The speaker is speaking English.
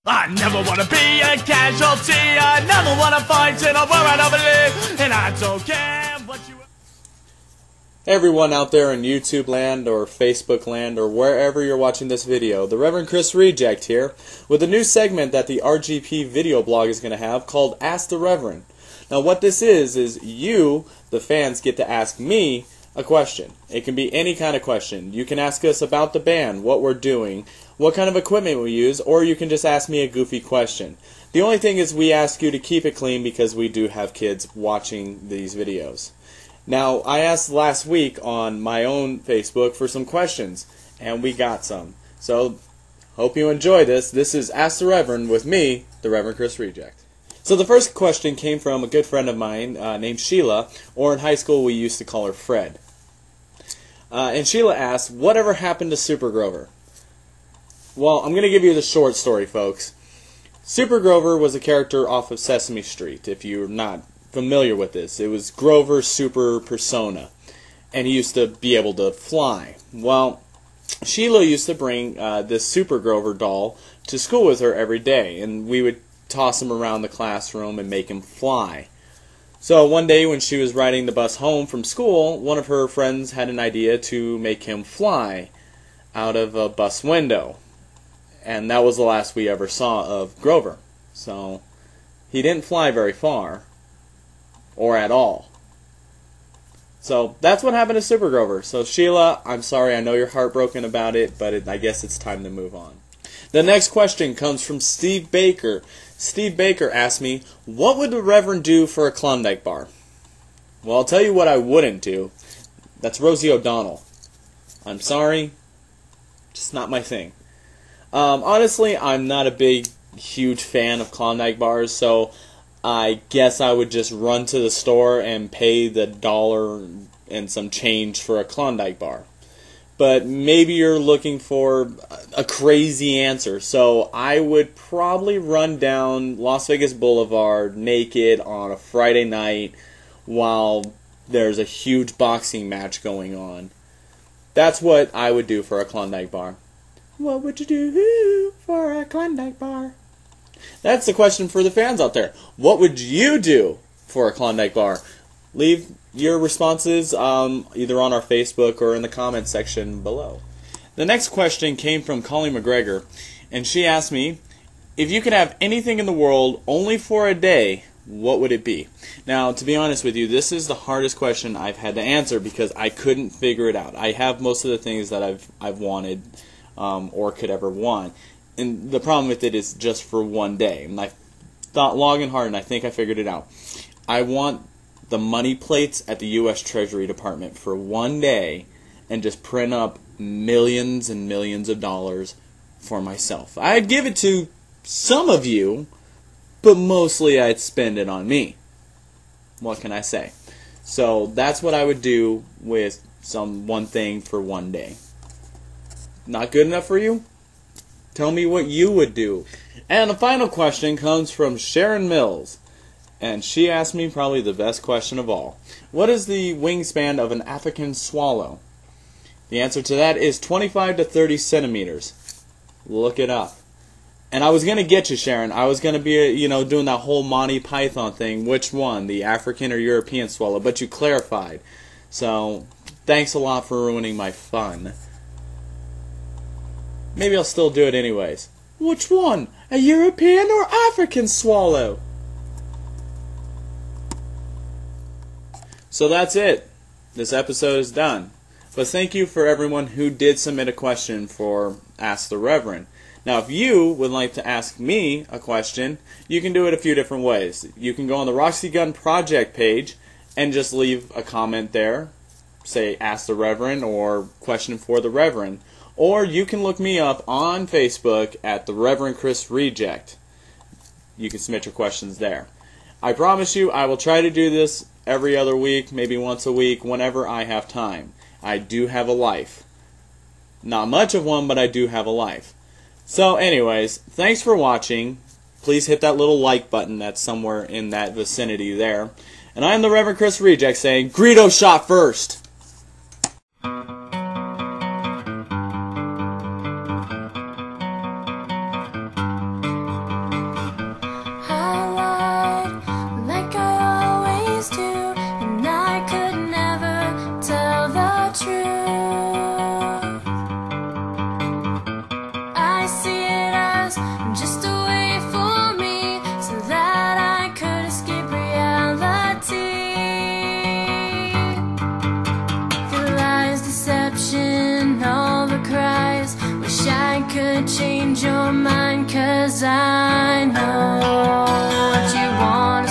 I never wanna be a casualty. I never wanna fight in a war I don't believe, and I don't care what you. Hey everyone out there in YouTube land or Facebook land or wherever you're watching this video, the Reverend Chris Reject here with a new segment that the RGP video blog is going to have called Ask the Reverend. Now what this is you, the fans, get to ask me a question. It can be any kind of question. You can ask us about the band, what we're doing, what kind of equipment we use, or you can just ask me a goofy question. The only thing is we ask you to keep it clean because we do have kids watching these videos. Now, I asked last week on my own Facebook for some questions, and we got some. So, hope you enjoy this. This is Ask the Reverend with me, the Reverend Chris Reject. So the first question came from a good friend of mine named Sheila, or in high school we used to call her Fred. And Sheila asked, whatever happened to Super Grover? Well, I'm going to give you the short story, folks. Super Grover was a character off of Sesame Street, if you're not familiar with this. It was Grover's super persona, and he used to be able to fly. Well, Sheila used to bring this Super Grover doll to school with her every day, and we would toss him around the classroom and make him fly. So one day when she was riding the bus home from school, one of her friends had an idea to make him fly out of a bus window. And that was the last we ever saw of Grover. So he didn't fly very far, or at all. So that's what happened to Super Grover. So Sheila, I'm sorry, I know you're heartbroken about it, but I guess it's time to move on. The next question comes from Steve Baker. Steve Baker asked me, what would the Reverend do for a Klondike bar? Well, I'll tell you what I wouldn't do. That's Rosie O'Donnell. I'm sorry, just not my thing. Honestly, I'm not a big, huge fan of Klondike bars, so I guess I would just run to the store and pay the $1 and some change for a Klondike bar. But maybe you're looking for a crazy answer, so I would probably run down Las Vegas Boulevard naked on a Friday night while there's a huge boxing match going on. That's what I would do for a Klondike bar. What would you do for a Klondike bar? That's the question for the fans out there. What would you do for a Klondike bar? Leave your responses either on our Facebook or in the comments section below. The next question came from Colleen McGregor, and she asked me, if you could have anything in the world only for a day, what would it be? Now, to be honest with you, this is the hardest question I've had to answer because I couldn't figure it out. I have most of the things that I've wanted or could ever want. And the problem with it is just for one day. And I thought long and hard, and I think I figured it out. I want the money plates at the U.S. Treasury Department for one day and just print up millions and millions of dollars for myself. I'd give it to some of you, but mostly I'd spend it on me. What can I say? So that's what I would do with one thing for one day. Not good enough for you? Tell me what you would do. And the final question comes from Sharon Mills. And she asked me probably the best question of all. What is the wingspan of an African swallow? The answer to that is 25 to 30 centimeters. Look it up. And I was going to get you, Sharon. I was going to be, doing that whole Monty Python thing. Which one, the African or European swallow? But you clarified. So, thanks a lot for ruining my fun. Maybe I'll still do it anyways. Which one? A European or African swallow? So that's it. This episode is done. But thank you for everyone who did submit a question for Ask the Reverend. Now, if you would like to ask me a question, you can do it a few different ways. You can go on the Roxy Gun Project page and just leave a comment there. Say, Ask the Reverend or Question for the Reverend. Or you can look me up on Facebook at the Reverend Chris Reject. You can submit your questions there. I promise you I will try to do this every other week, maybe once a week, whenever I have time. I do have a life. Not much of one, but I do have a life. So anyways, thanks for watching. Please hit that little like button that's somewhere in that vicinity there. And I am the Reverend Chris Reject saying, Greedo shot first! wish I could change your mind, 'cause I know what you want.